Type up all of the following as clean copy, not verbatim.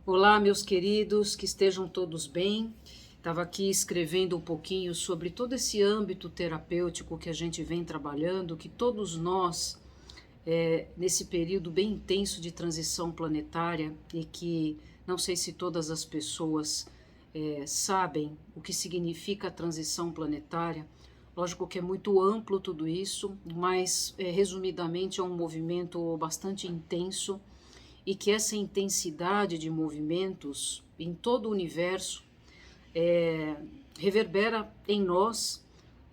Olá, meus queridos, que estejam todos bem. Estava aqui escrevendo um pouquinho sobre todo esse âmbito terapêutico que a gente vem trabalhando, que todos nós, nesse período bem intenso de transição planetária, e que não sei se todas as pessoas sabem o que significa a transição planetária. Lógico que é muito amplo tudo isso, mas resumidamente é um movimento bastante intenso e que essa intensidade de movimentos em todo o universo é, reverbera em nós,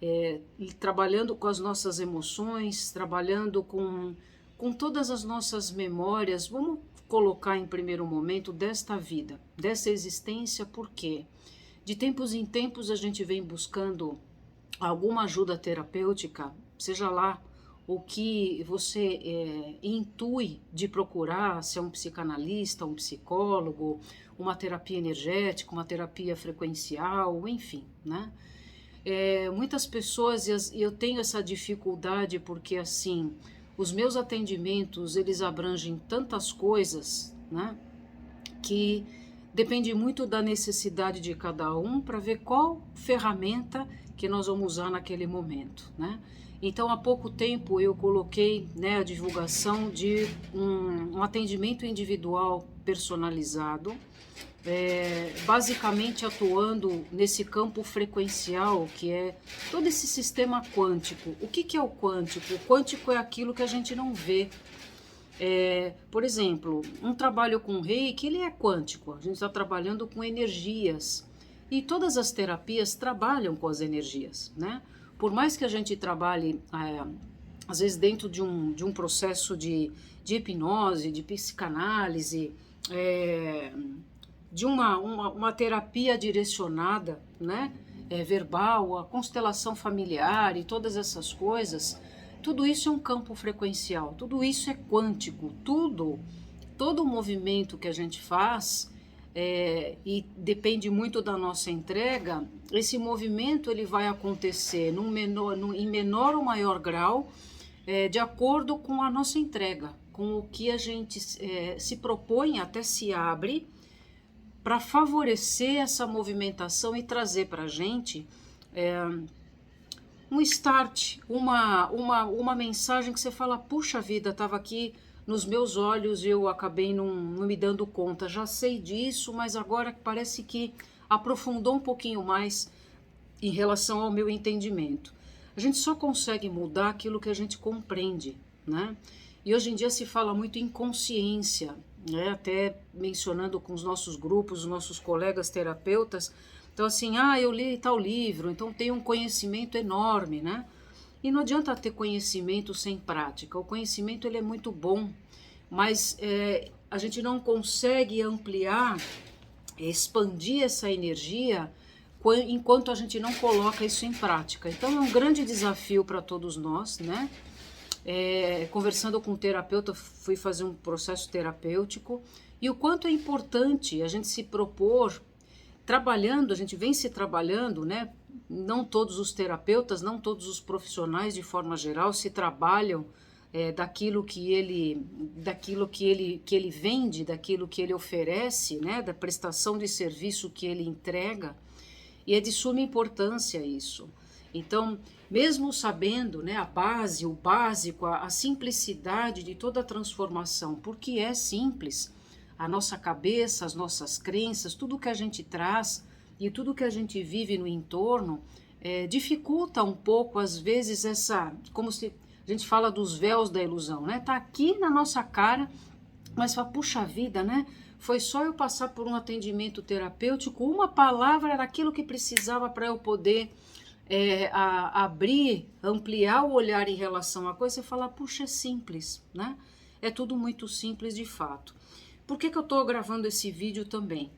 e trabalhando com as nossas emoções, trabalhando com todas as nossas memórias. Vamos colocar em primeiro momento desta vida, dessa existência, porque de tempos em tempos a gente vem buscando alguma ajuda terapêutica, seja lá o que você intui de procurar, se é um psicanalista, um psicólogo, uma terapia energética, uma terapia frequencial, enfim, né? Muitas pessoas, e eu tenho essa dificuldade porque, assim, os meus atendimentos, eles abrangem tantas coisas, né? Que depende muito da necessidade de cada um para ver qual ferramenta que nós vamos usar naquele momento, né? Então, há pouco tempo eu coloquei, né, a divulgação de um atendimento individual personalizado, basicamente atuando nesse campo frequencial, que é todo esse sistema quântico. O que é o quântico? O quântico é aquilo que a gente não vê. Por exemplo, um trabalho com reiki, ele é quântico, a gente está trabalhando com energias, e todas as terapias trabalham com as energias, né? Por mais que a gente trabalhe, às vezes dentro de um processo de hipnose, de psicanálise, de uma terapia direcionada, né? Verbal, a constelação familiar e todas essas coisas, tudo isso é um campo frequencial, tudo isso é quântico, todo o movimento que a gente faz, e depende muito da nossa entrega. Esse movimento ele vai acontecer em menor ou maior grau, de acordo com a nossa entrega, com o que a gente se propõe, até se abre para favorecer essa movimentação e trazer para a gente um start, uma mensagem que você fala: puxa vida, estava aqui nos meus olhos e eu acabei não me dando conta, já sei disso, mas agora parece que aprofundou um pouquinho mais em relação ao meu entendimento. A gente só consegue mudar aquilo que a gente compreende, né? E hoje em dia se fala muito em consciência, né? Até mencionando com os nossos grupos, os nossos colegas terapeutas. Então, assim, eu li tal livro, então tenho um conhecimento enorme, né? E não adianta ter conhecimento sem prática. O conhecimento ele é muito bom, mas a gente não consegue ampliar, expandir essa energia enquanto a gente não coloca isso em prática. Então é um grande desafio para todos nós, né? Conversando com um terapeuta, fui fazer um processo terapêutico, e o quanto é importante a gente se propor, trabalhando, a gente vem se trabalhando, né? Não todos os terapeutas, não todos os profissionais de forma geral se trabalham daquilo que ele vende, daquilo que ele oferece, né? Da prestação de serviço que ele entrega, e é de suma importância isso. Então, mesmo sabendo, né, a base, o básico, a simplicidade de toda a transformação, porque é simples, a nossa cabeça, as nossas crenças, tudo que a gente traz e tudo que a gente vive no entorno, dificulta um pouco, às vezes, como se a gente fala dos véus da ilusão, né? Tá aqui na nossa cara, mas fala: puxa vida, né? Foi só eu passar por um atendimento terapêutico, uma palavra era aquilo que precisava para eu poder abrir, ampliar o olhar em relação à coisa. Você fala: puxa, é simples, né? É tudo muito simples de fato. Por que eu estou gravando esse vídeo também?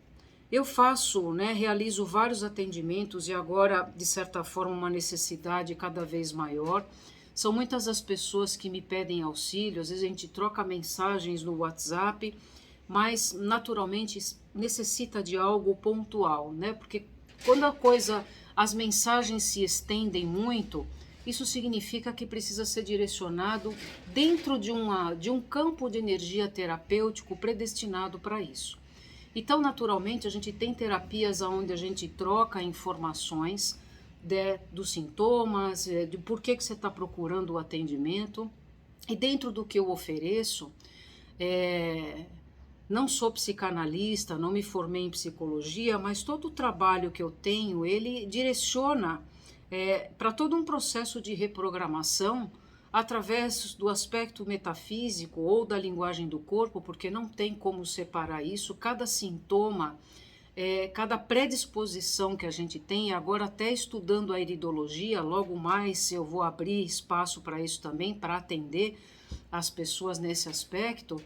Eu faço, né, realizo vários atendimentos, e agora, de certa forma, uma necessidade cada vez maior. São muitas as pessoas que me pedem auxílio, às vezes a gente troca mensagens no WhatsApp, mas naturalmente necessita de algo pontual, né? Porque quando as mensagens se estendem muito, isso significa que precisa ser direcionado dentro de um campo de energia terapêutico predestinado para isso. Então, naturalmente, a gente tem terapias onde a gente troca informações dos sintomas, de por que você está procurando o atendimento. E dentro do que eu ofereço, não sou psicanalista, não me formei em psicologia, mas todo o trabalho que eu tenho, ele direciona para todo um processo de reprogramação através do aspecto metafísico ou da linguagem do corpo, porque não tem como separar isso. Cada sintoma, cada predisposição que a gente tem, agora até estudando a iridologia, logo mais eu vou abrir espaço para isso também, para atender as pessoas nesse aspecto,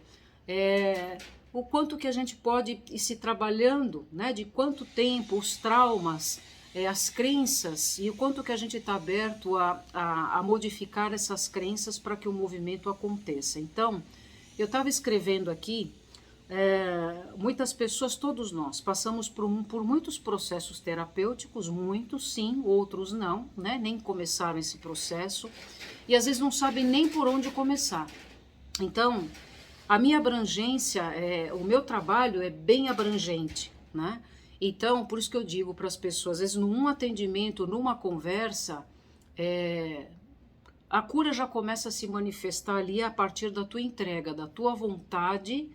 o quanto que a gente pode ir se trabalhando, né, de quanto tempo, os traumas, as crenças e o quanto que a gente está aberto a modificar essas crenças para que o movimento aconteça. Então, eu estava escrevendo aqui, muitas pessoas, todos nós, passamos por muitos processos terapêuticos, muitos sim, outros não, né? Nem começaram esse processo e às vezes não sabem nem por onde começar. Então, a minha abrangência, o meu trabalho é bem abrangente, né? Então, por isso que eu digo para as pessoas, às vezes num atendimento, numa conversa, a cura já começa a se manifestar ali a partir da tua entrega, da tua vontade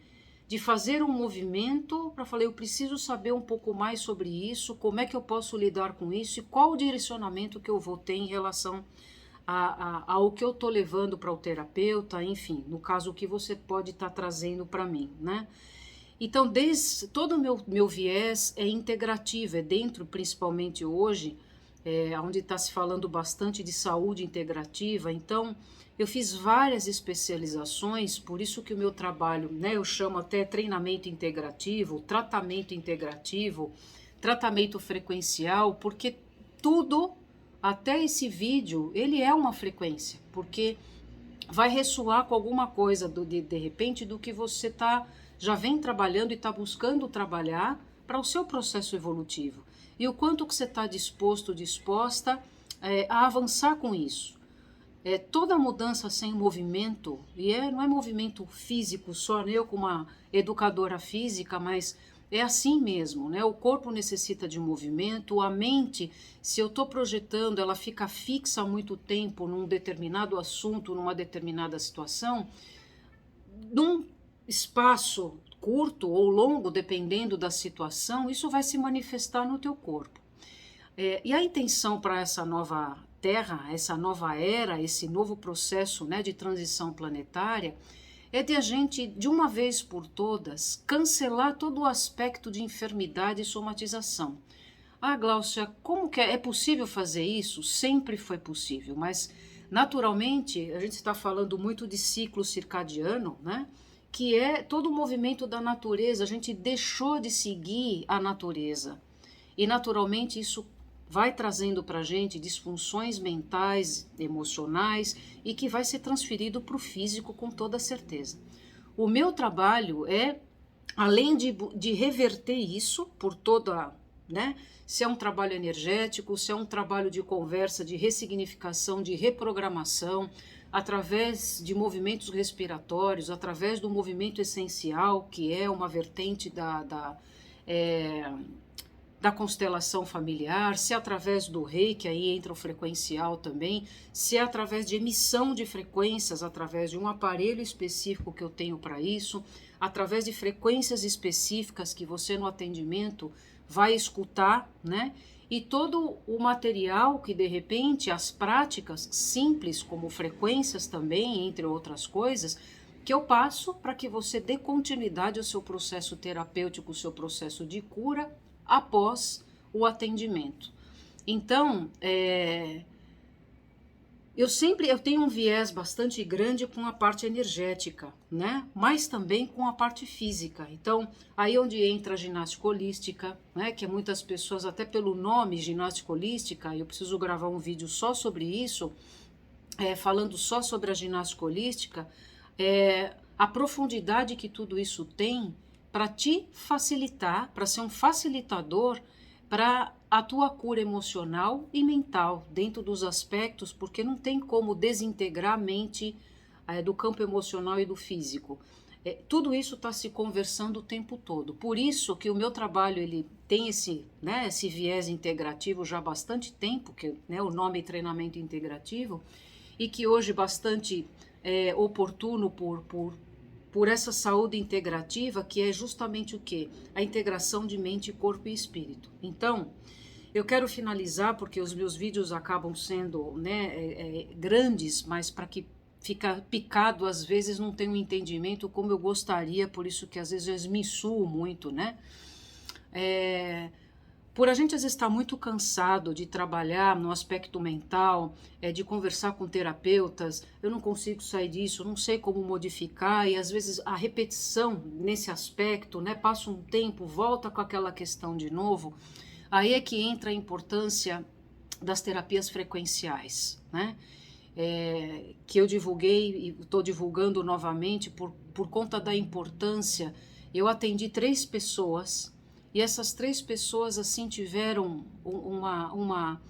de fazer um movimento para falar, eu preciso saber um pouco mais sobre isso, como é que eu posso lidar com isso e qual o direcionamento que eu vou ter em relação ao que eu estou levando para o terapeuta, enfim, no caso, o que você pode estar trazendo para mim, né? Então, todo o meu viés é integrativo, é dentro, principalmente hoje, onde está se falando bastante de saúde integrativa. Então, eu fiz várias especializações, por isso que o meu trabalho, né, eu chamo até treinamento integrativo, tratamento frequencial, porque tudo, até esse vídeo, ele é uma frequência, porque vai ressoar com alguma coisa, de repente, do que você já vem trabalhando e está buscando trabalhar para o seu processo evolutivo. E o quanto que você está disposta a avançar com isso. Toda mudança sem movimento, e não é movimento físico só, eu como uma educadora física, mas é assim mesmo, né? O corpo necessita de movimento, a mente, se eu estou projetando, ela fica fixa há muito tempo num determinado assunto, numa determinada situação, num espaço curto ou longo, dependendo da situação, isso vai se manifestar no teu corpo. E a intenção para essa nova Terra, essa nova era, esse novo processo, né, de transição planetária, é de a gente, de uma vez por todas, cancelar todo o aspecto de enfermidade e somatização. Ah, Gláucia, como que é possível fazer isso? Sempre foi possível, mas naturalmente a gente está falando muito de ciclo circadiano, né? Que é todo o movimento da natureza, a gente deixou de seguir a natureza. E naturalmente isso vai trazendo para a gente disfunções mentais, emocionais e que vai ser transferido para o físico com toda certeza. O meu trabalho além de reverter isso por toda, né? Se é um trabalho energético, se é um trabalho de conversa, de ressignificação, de reprogramação, através de movimentos respiratórios, através do movimento essencial, que é uma vertente da constelação familiar, se é através do reiki, aí entra o frequencial também, se é através de emissão de frequências, através de um aparelho específico que eu tenho para isso, através de frequências específicas que você no atendimento vai escutar, né? E todo o material que, de repente, as práticas simples, como frequências também, entre outras coisas, que eu passo para que você dê continuidade ao seu processo terapêutico, ao seu processo de cura, após o atendimento. Então, eu tenho um viés bastante grande com a parte energética, né? Mas também com a parte física. Então, aí onde entra a ginástica holística, né? Que muitas pessoas, até pelo nome ginástica holística, eu preciso gravar um vídeo só sobre isso, falando só sobre a ginástica holística, a profundidade que tudo isso tem para te facilitar, para ser um facilitador para a tua cura emocional e mental, dentro dos aspectos, porque não tem como desintegrar a mente do campo emocional e do físico. tudo isso está se conversando o tempo todo. Por isso que o meu trabalho ele tem esse, né, esse viés integrativo já há bastante tempo, que, né, o nome é treinamento integrativo, e que hoje bastante oportuno por essa saúde integrativa, que é justamente o quê? A integração de mente, corpo e espírito. Então, eu quero finalizar, porque os meus vídeos acabam sendo, né, grandes, mas para que fica picado, às vezes não tem um entendimento como eu gostaria, por isso que às vezes eu me suo muito, né? Por a gente às vezes estar muito cansado de trabalhar no aspecto mental, de conversar com terapeutas, eu não consigo sair disso, não sei como modificar, e às vezes a repetição nesse aspecto, né, passa um tempo, volta com aquela questão de novo, aí é que entra a importância das terapias frequenciais, né? Que eu divulguei e estou divulgando novamente por conta da importância. Eu atendi 3 pessoas e essas 3 pessoas assim tiveram uma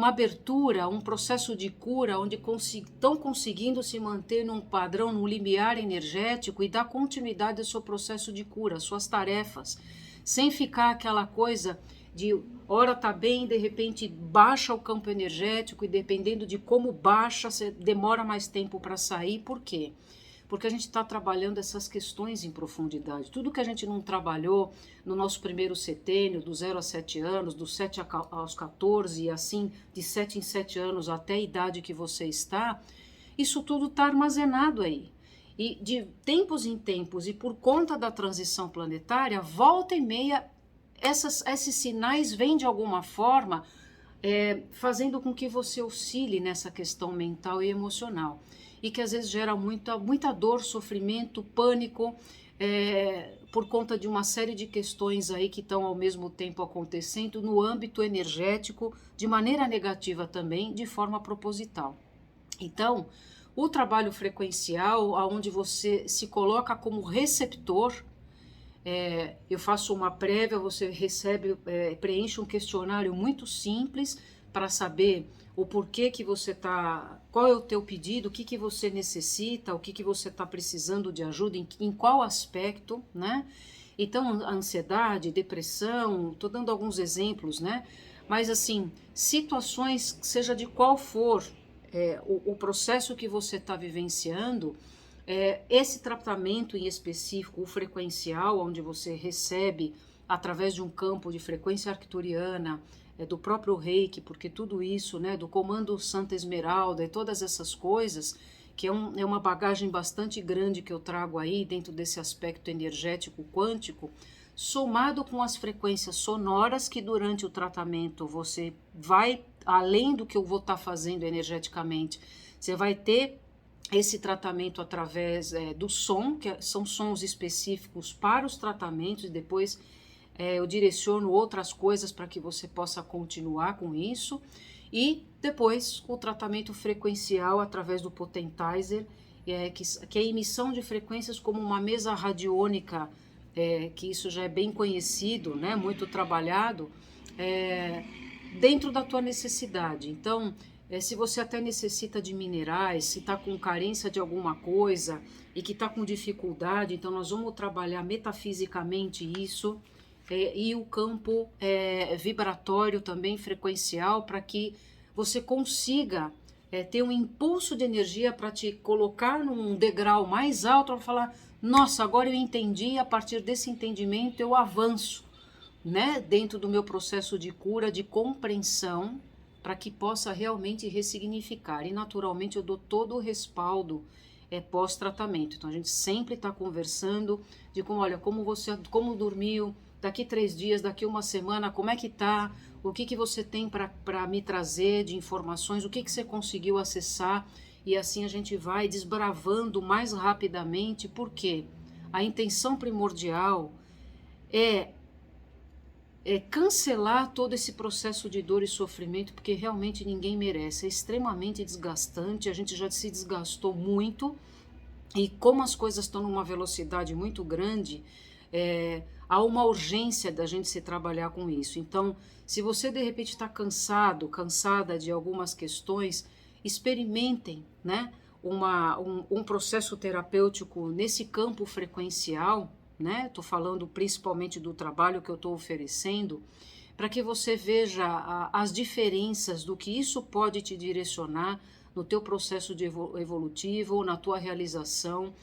abertura, um processo de cura onde estão conseguindo se manter num padrão, num limiar energético e dar continuidade ao seu processo de cura, às suas tarefas, sem ficar aquela coisa de hora tá bem, de repente baixa o campo energético e dependendo de como baixa, você demora mais tempo para sair. Por quê? Porque a gente está trabalhando essas questões em profundidade. Tudo que a gente não trabalhou no nosso primeiro setênio, do 0 a 7 anos, dos 7 aos 14 e assim, de 7 em 7 anos até a idade que você está, isso tudo está armazenado aí. E de tempos em tempos, e por conta da transição planetária, volta e meia, esses sinais vêm de alguma forma fazendo com que você oscile nessa questão mental e emocional. E que às vezes gera muita dor, sofrimento, pânico, por conta de uma série de questões aí que estão ao mesmo tempo acontecendo no âmbito energético, de maneira negativa também, de forma proposital. Então, o trabalho frequencial, onde você se coloca como receptor, eu faço uma prévia, você recebe, preenche um questionário muito simples para saber o porquê que você está, qual é o teu pedido, o que você necessita, o que você está precisando de ajuda, em qual aspecto, né? Então, ansiedade, depressão, estou dando alguns exemplos, né? Mas assim, situações, seja de qual for o processo que você está vivenciando, esse tratamento em específico, o frequencial, onde você recebe através de um campo de frequência arcturiana, do próprio Reiki, porque tudo isso, né, do comando Santa Esmeralda e todas essas coisas, que é uma bagagem bastante grande que eu trago aí dentro desse aspecto energético quântico, somado com as frequências sonoras que durante o tratamento você vai, além do que eu vou estar fazendo energeticamente, você vai ter esse tratamento através do som, que são sons específicos para os tratamentos, e depois eu direciono outras coisas para que você possa continuar com isso, e depois o tratamento frequencial através do Potentizer, que é a emissão de frequências como uma mesa radiônica, que isso já é bem conhecido, né, muito trabalhado, dentro da tua necessidade. Então, se você até necessita de minerais, se está com carência de alguma coisa e que está com dificuldade, então nós vamos trabalhar metafisicamente isso, e o campo vibratório também, frequencial, para que você consiga ter um impulso de energia para te colocar num degrau mais alto, para falar, nossa, agora eu entendi, e a partir desse entendimento eu avanço, né, dentro do meu processo de cura, de compreensão, para que possa realmente ressignificar. E naturalmente eu dou todo o respaldo pós-tratamento. Então a gente sempre está conversando de olha, como dormiu, daqui 3 dias, daqui uma semana, como é que tá, o que você tem para me trazer de informações, o que você conseguiu acessar, e assim a gente vai desbravando mais rapidamente, porque a intenção primordial é cancelar todo esse processo de dor e sofrimento, porque realmente ninguém merece, é extremamente desgastante, a gente já se desgastou muito, e como as coisas estão numa velocidade muito grande, há uma urgência da gente se trabalhar com isso. Então, se você de repente está cansada de algumas questões, experimentem, né, um processo terapêutico nesse campo frequencial, né? Estou falando principalmente do trabalho que eu estou oferecendo, para que você veja as diferenças do que isso pode te direcionar no teu processo de evolutivo, na tua realização.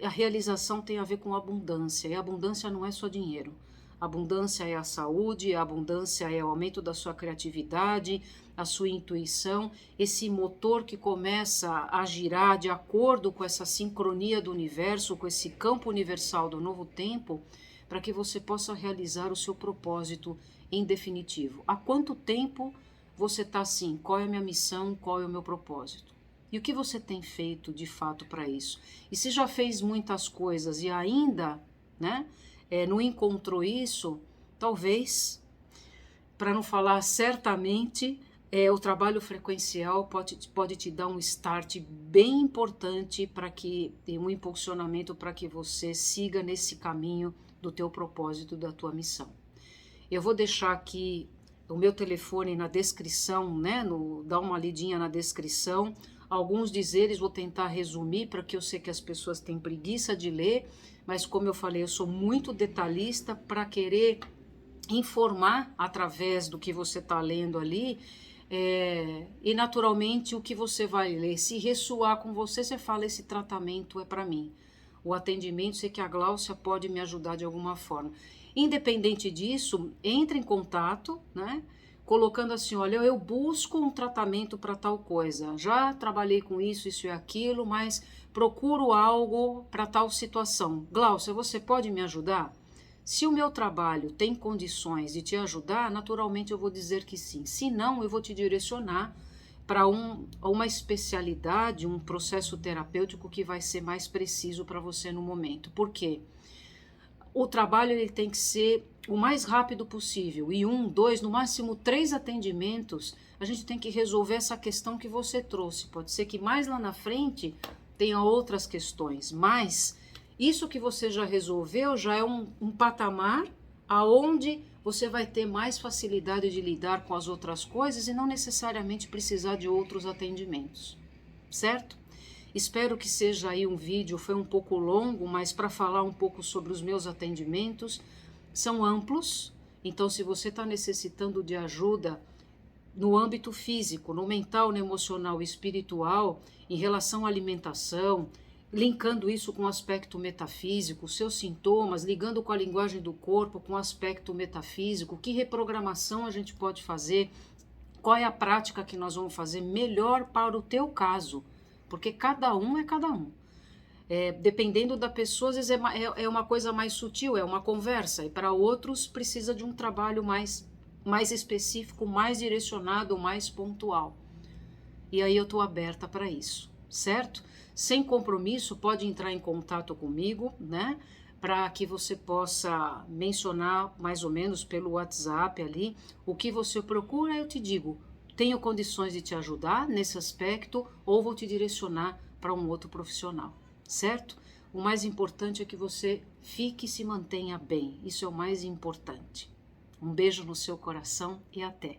A realização tem a ver com abundância, e a abundância não é só dinheiro. A abundância é a saúde, a abundância é o aumento da sua criatividade, a sua intuição, esse motor que começa a girar de acordo com essa sincronia do universo, com esse campo universal do novo tempo, para que você possa realizar o seu propósito em definitivo. Há quanto tempo você está assim? Qual é a minha missão? Qual é o meu propósito? E o que você tem feito de fato para isso? E se já fez muitas coisas e ainda, né, não encontrou isso, talvez, para não falar certamente, o trabalho frequencial pode te dar um start bem importante para que, um impulsionamento para que você siga nesse caminho do teu propósito, da tua missão. Eu vou deixar aqui o meu telefone na descrição, né? Dá uma lidinha na descrição. Alguns dizeres vou tentar resumir, para que eu sei que as pessoas têm preguiça de ler, mas como eu falei, eu sou muito detalhista para querer informar através do que você está lendo ali, e naturalmente o que você vai ler, se ressoar com você, você fala, esse tratamento é para mim. O atendimento, sei que a Gláucia pode me ajudar de alguma forma. Independente disso, entre em contato, né? Colocando assim, olha, eu busco um tratamento para tal coisa, já trabalhei com isso, isso e aquilo, mas procuro algo para tal situação. Gláucia, você pode me ajudar? Se o meu trabalho tem condições de te ajudar, naturalmente eu vou dizer que sim. Se não, eu vou te direcionar para uma especialidade, um processo terapêutico que vai ser mais preciso para você no momento. Por quê? O trabalho ele tem que ser o mais rápido possível, e 1, 2, no máximo 3 atendimentos, a gente tem que resolver essa questão que você trouxe. Pode ser que mais lá na frente tenha outras questões, mas isso que você já resolveu já é um patamar aonde você vai ter mais facilidade de lidar com as outras coisas e não necessariamente precisar de outros atendimentos, certo? Espero que seja aí um vídeo, foi um pouco longo, mas para falar um pouco sobre os meus atendimentos, são amplos, então se você está necessitando de ajuda no âmbito físico, no mental, no emocional e espiritual, em relação à alimentação, linkando isso com o aspecto metafísico, seus sintomas, ligando com a linguagem do corpo, com o aspecto metafísico, que reprogramação a gente pode fazer, qual é a prática que nós vamos fazer melhor para o teu caso, porque cada um é cada um. Dependendo da pessoa, às vezes é uma coisa mais sutil, é uma conversa, e para outros precisa de um trabalho mais específico, mais direcionado, mais pontual. E aí eu estou aberta para isso, certo? Sem compromisso, pode entrar em contato comigo, né? Para que você possa mencionar mais ou menos pelo WhatsApp ali o que você procura, eu te digo, tenho condições de te ajudar nesse aspecto ou vou te direcionar para um outro profissional, certo? O mais importante é que você fique e se mantenha bem, isso é o mais importante. Um beijo no seu coração e até!